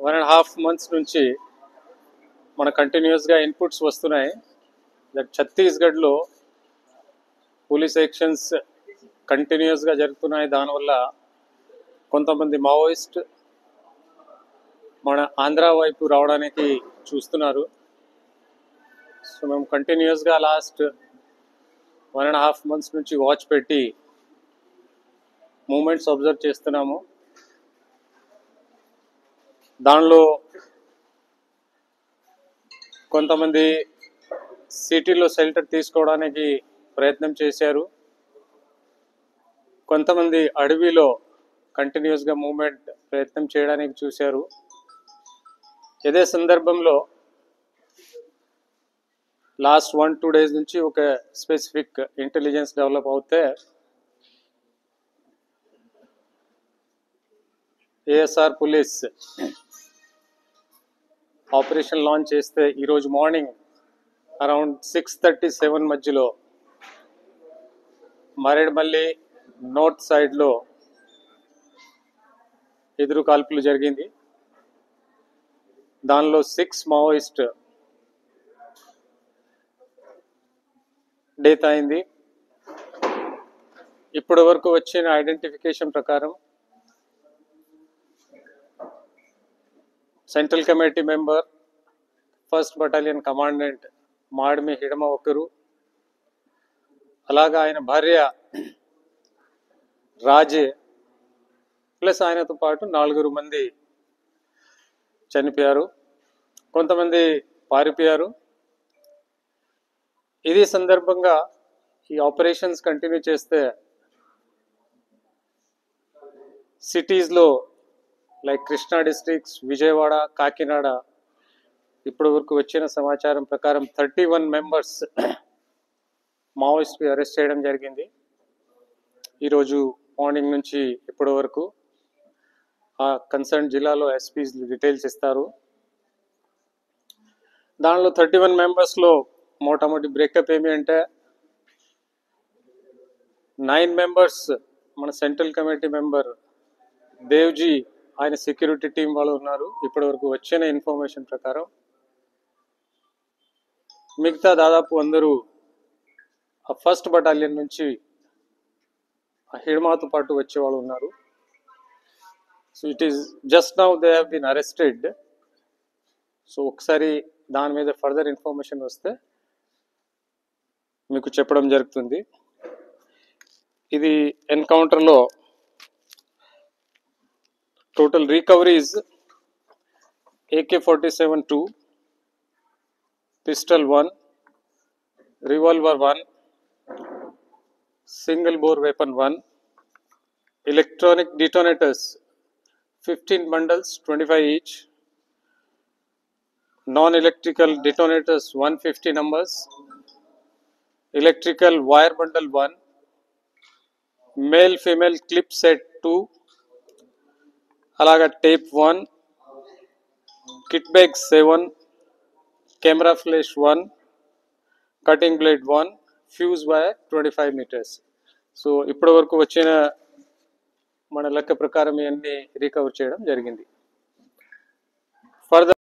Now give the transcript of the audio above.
1.5 months నుంచి మన కంటిన్యూస్గా ఇన్పుట్స్ వస్తున్నాయి. దట్ ఛత్తీస్గఢ్లో పోలీస్ యాక్షన్స్ కంటిన్యూస్గా జరుగుతున్నాయి. దానివల్ల కొంతమంది మావోయిస్ట్ మన ఆంధ్ర వైపు రావడానికి చూస్తున్నారు. సో మేము కంటిన్యూస్గా లాస్ట్ 1.5 months నుంచి వాచ్ పెట్టి మూమెంట్స్ అబ్జర్వ్ చేస్తున్నాము. దానిలో కొంతమంది సిటీలో షెల్టర్ తీసుకోవడానికి ప్రయత్నం చేశారు. కొంతమంది అడవిలో కంటిన్యూస్గా మూమెంట్ ప్రయత్నం చేయడానికి చూశారు. ఇదే సందర్భంలో లాస్ట్ 1-2 days నుంచి ఒక స్పెసిఫిక్ ఇంటెలిజెన్స్ డెవలప్ అవుతే ఏఎస్ఆర్ పోలీస్ ఆపరేషన్ లాంచ్ చేస్తే ఈరోజు మార్నింగ్ అరౌండ్ 6:37 మధ్యలో మరేడ్మల్లి నార్త్ సైడ్లో ఎదురు కాల్పులు జరిగింది. దానిలో 6 మావోయిస్ట్ డెత్ అయింది. ఇప్పటి వరకు వచ్చిన ఐడెంటిఫికేషన్ ప్రకారం central committee member 1st battalion commandant Madvi Hidma ఒకరు, అలాగా ఆయన భార్య రాజే ప్లస్ ఆయనతో పాటు 4 మంది చనిపోయారు. కొంతమంది పారిపోయారు. ఇది సందర్భంగా ఈ ఆపరేషన్స్ కంటిన్యూ చేస్తే సిటీస్లో లైక్ కృష్ణా డిస్ట్రిక్ట్స్, విజయవాడ, కాకినాడ ఇప్పటి వరకు వచ్చిన సమాచారం ప్రకారం 31 members మావోయిస్ట్ని అరెస్ట్ చేయడం జరిగింది. ఈరోజు మార్నింగ్ నుంచి ఇప్పటి వరకు ఆ కన్సర్న్ జిల్లాలో ఎస్పీస్ డీటెయిల్స్ ఇస్తారు. దానిలో 31 members మోటామోటి బ్రేకప్ ఏమి అంటే 9 members మన సెంట్రల్ కమిటీ మెంబర్ దేవ్జీ ఆయన సెక్యూరిటీ టీం వాళ్ళు ఉన్నారు. ఇప్పటి వరకు వచ్చిన ఇన్ఫర్మేషన్ ప్రకారం మిగతా దాదాపు అందరూ ఆ 1st బటాలియన్ నుంచి ఆ హిడ్మాతో పాటు వచ్చేవాళ్ళు ఉన్నారు. So it is just now they have been arrested. So ఒకసారి దాని మీద ఫర్దర్ ఇన్ఫర్మేషన్ వస్తే మీకు చెప్పడం జరుగుతుంది. ఇది ఎన్కౌంటర్లో total recoveries AK-47 2, pistol 1, revolver 1, single bore weapon 1, electronic detonators 15 bundles 25 each, non-electrical detonators 150 numbers, electrical wire bundle 1, male female clip set 2, అలాగా tape 1, kit bag 7, camera flash 1, cutting blade 1, fuse wire 25 meters. So ఇప్పటి వరకు వచ్చిన మన లెక్క ప్రకారం ఇవన్నీ recover చేయడం జరిగింది. ఫర్దర్